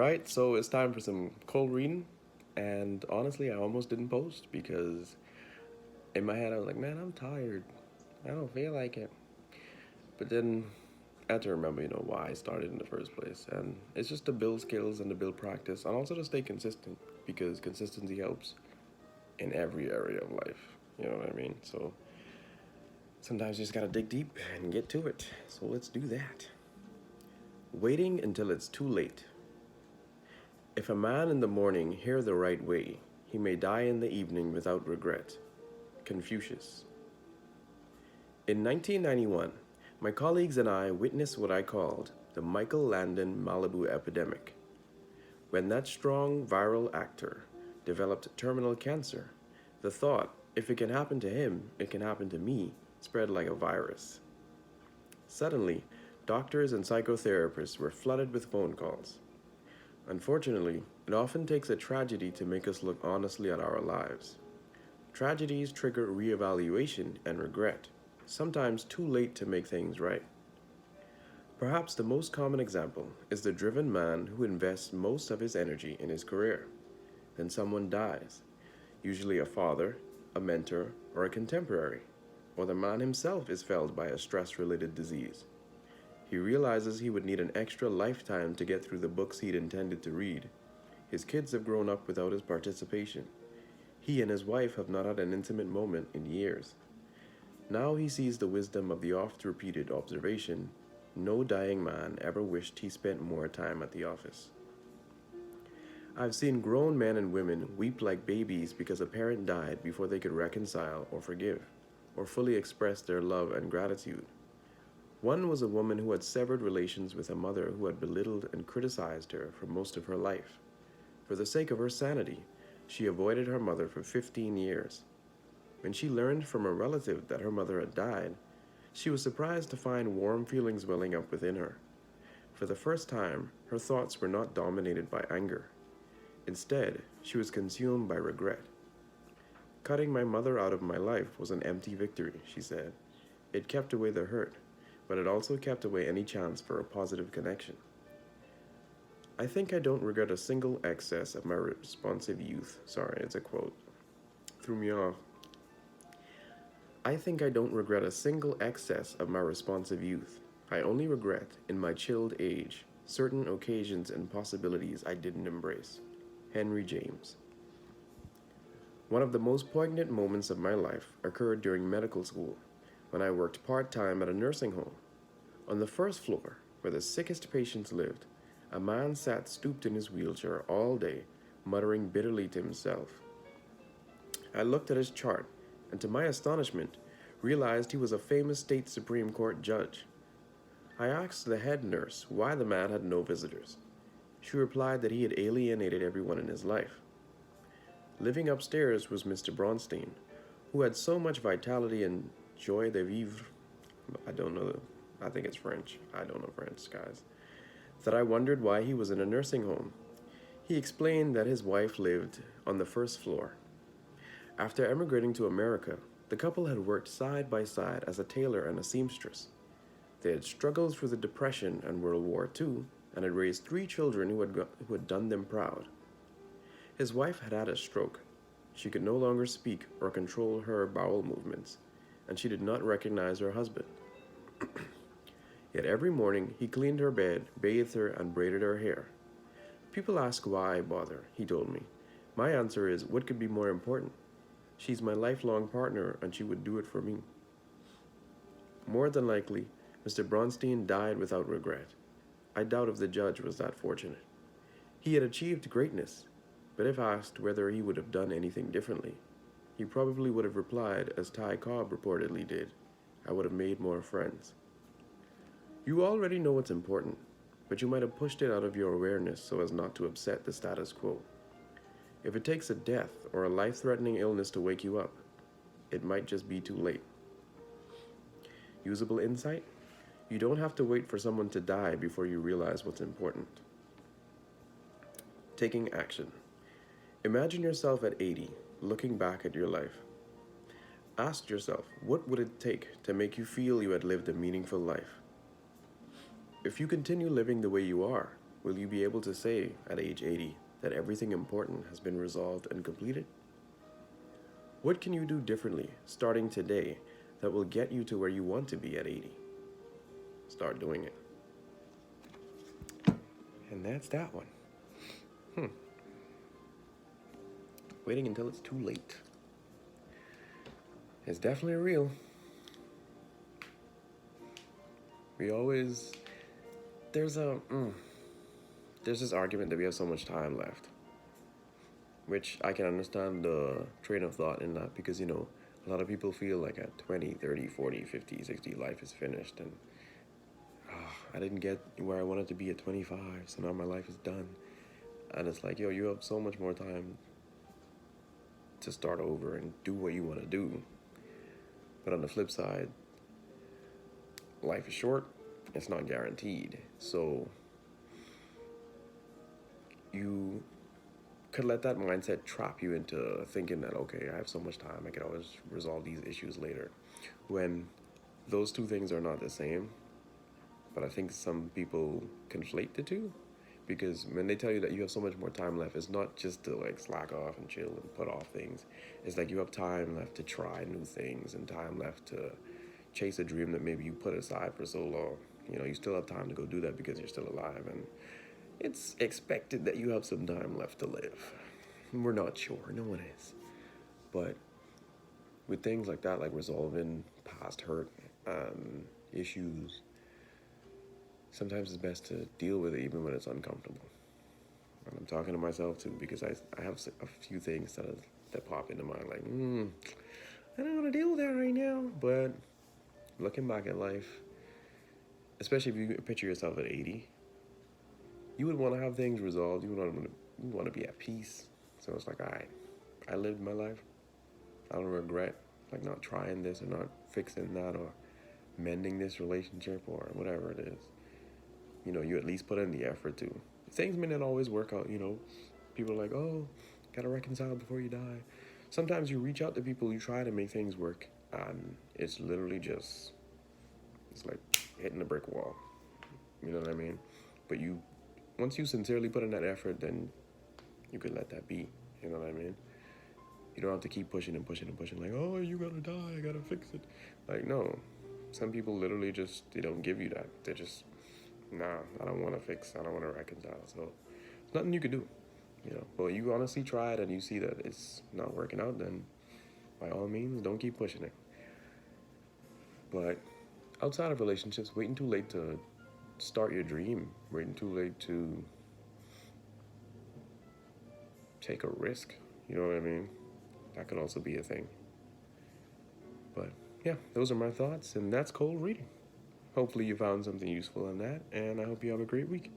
Right, so it's time for some cold reading. And honestly, I almost didn't post because in my head I was like, man, I'm tired. I don't feel like it. But then I had to remember, why I started in the first place. And it's just to build skills and to build practice and also to stay consistent because consistency helps in every area of life. You know what I mean? So sometimes you just gotta dig deep and get to it. So let's do that. Waiting until it's too late. If a man in the morning hear the right way, he may die in the evening without regret. Confucius. In 1991, my colleagues and I witnessed what I called the Michael Landon Malibu epidemic. When that strong viral actor developed terminal cancer, the thought, if it can happen to him, it can happen to me, spread like a virus. Suddenly, doctors and psychotherapists were flooded with phone calls. Unfortunately, it often takes a tragedy to make us look honestly at our lives. Tragedies trigger reevaluation and regret, sometimes too late to make things right. Perhaps the most common example is the driven man who invests most of his energy in his career. Then someone dies, usually a father, a mentor, or a contemporary, or the man himself is felled by a stress related disease. He realizes he would need an extra lifetime to get through the books he'd intended to read. His kids have grown up without his participation. He and his wife have not had an intimate moment in years. Now he sees the wisdom of the oft repeated observation: no dying man ever wished he spent more time at the office. I've seen grown men and women weep like babies because a parent died before they could reconcile or forgive, or fully express their love and gratitude. One was a woman who had severed relations with a mother who had belittled and criticized her for most of her life. For the sake of her sanity, she avoided her mother for 15 years. When she learned from a relative that her mother had died, she was surprised to find warm feelings welling up within her. For the first time, her thoughts were not dominated by anger. Instead, she was consumed by regret. Cutting my mother out of my life was an empty victory, she said. It kept away the hurt, but it also kept away any chance for a positive connection. I think I don't regret a single excess of my responsive youth. Sorry, it's a quote. Threw me off. I think I don't regret a single excess of my responsive youth. I only regret, in my chilled age, certain occasions and possibilities I didn't embrace. Henry James. One of the most poignant moments of my life occurred during medical school, when I worked part-time at a nursing home. On the first floor, where the sickest patients lived, a man sat stooped in his wheelchair all day, muttering bitterly to himself. I looked at his chart, and to my astonishment, realized he was a famous state Supreme Court judge. I asked the head nurse why the man had no visitors. She replied that he had alienated everyone in his life. Living upstairs was Mr. Bronstein, who had so much vitality and joie de vivre, I think it's French, I don't know French, guys, that I wondered why he was in a nursing home. He explained that his wife lived on the first floor. After emigrating to America, the couple had worked side by side as a tailor and a seamstress. They had struggled through the Depression and World War II and had raised 3 children who had done them proud. His wife had had a stroke. She could no longer speak or control her bowel movements, and she did not recognize her husband. Yet every morning he cleaned her bed, bathed her, and braided her hair. People ask why I bother, he told me. My answer is, what could be more important? She's my lifelong partner, and she would do it for me. More than likely, Mr. Bronstein died without regret. I doubt if the judge was that fortunate. He had achieved greatness, but if asked whether he would have done anything differently, he probably would have replied, as Ty Cobb reportedly did, I would have made more friends. You already know what's important, but you might have pushed it out of your awareness so as not to upset the status quo. If it takes a death or a life-threatening illness to wake you up, it might just be too late. Usable insight? You don't have to wait for someone to die before you realize what's important. Taking action. Imagine yourself at 80, looking back at your life. Ask yourself, what would it take to make you feel you had lived a meaningful life? If you continue living the way you are, Will you be able to say at age 80 that everything important has been resolved and completed? What can you do differently starting today that will get you to where you want to be at 80? Start doing it. And that's that one. Waiting until it's too late. It's definitely real. We always there's this argument that we have so much time left, which I can understand the train of thought in that because a lot of people feel like at 20, 30, 40, 50, 60 life is finished and I didn't get where I wanted to be at 25, so now my life is done. And it's like, yo, you have so much more time to start over and do what you want to do. But on the flip side, life is short, it's not guaranteed. So you could let that mindset trap you into thinking that, okay, I have so much time, I can always resolve these issues later. When those two things are not the same, but I think some people conflate the two. Because when they tell you that you have so much more time left, it's not just to like slack off and chill and put off things. It's like you have time left to try new things and time left to chase a dream that maybe you put aside for so long. You still have time to go do that because you're still alive. And it's expected that you have some time left to live. We're not sure. No one is. But with things like that, like resolving past hurt issues, sometimes it's best to deal with it even when it's uncomfortable. And I'm talking to myself too because I have a few things that pop into mind like, I don't want to deal with that right now. But looking back at life, especially if you picture yourself at 80, you would want to have things resolved. You want to be at peace. So it's like, all right, I lived my life. I don't regret like not trying this or not fixing that or mending this relationship or whatever it is. You at least put in the effort to. Things may not always work out, People are like, oh, gotta reconcile before you die. Sometimes you reach out to people, you try to make things work, and it's literally it's like hitting a brick wall. You know what I mean? But once you sincerely put in that effort, then you could let that be. You know what I mean? You don't have to keep pushing and pushing and pushing, like, oh, you gotta die, I gotta fix it. Like, no. Some people literally they don't give you that. They're just, nah, I don't want to fix, I don't want to reconcile. So there's nothing you can do, But you honestly try it and you see that it's not working out, then by all means, don't keep pushing it. But outside of relationships, waiting too late to start your dream, waiting too late to take a risk, you know what I mean? That could also be a thing. But yeah, those are my thoughts, and that's cold reading. Hopefully you found something useful in that, and I hope you have a great week.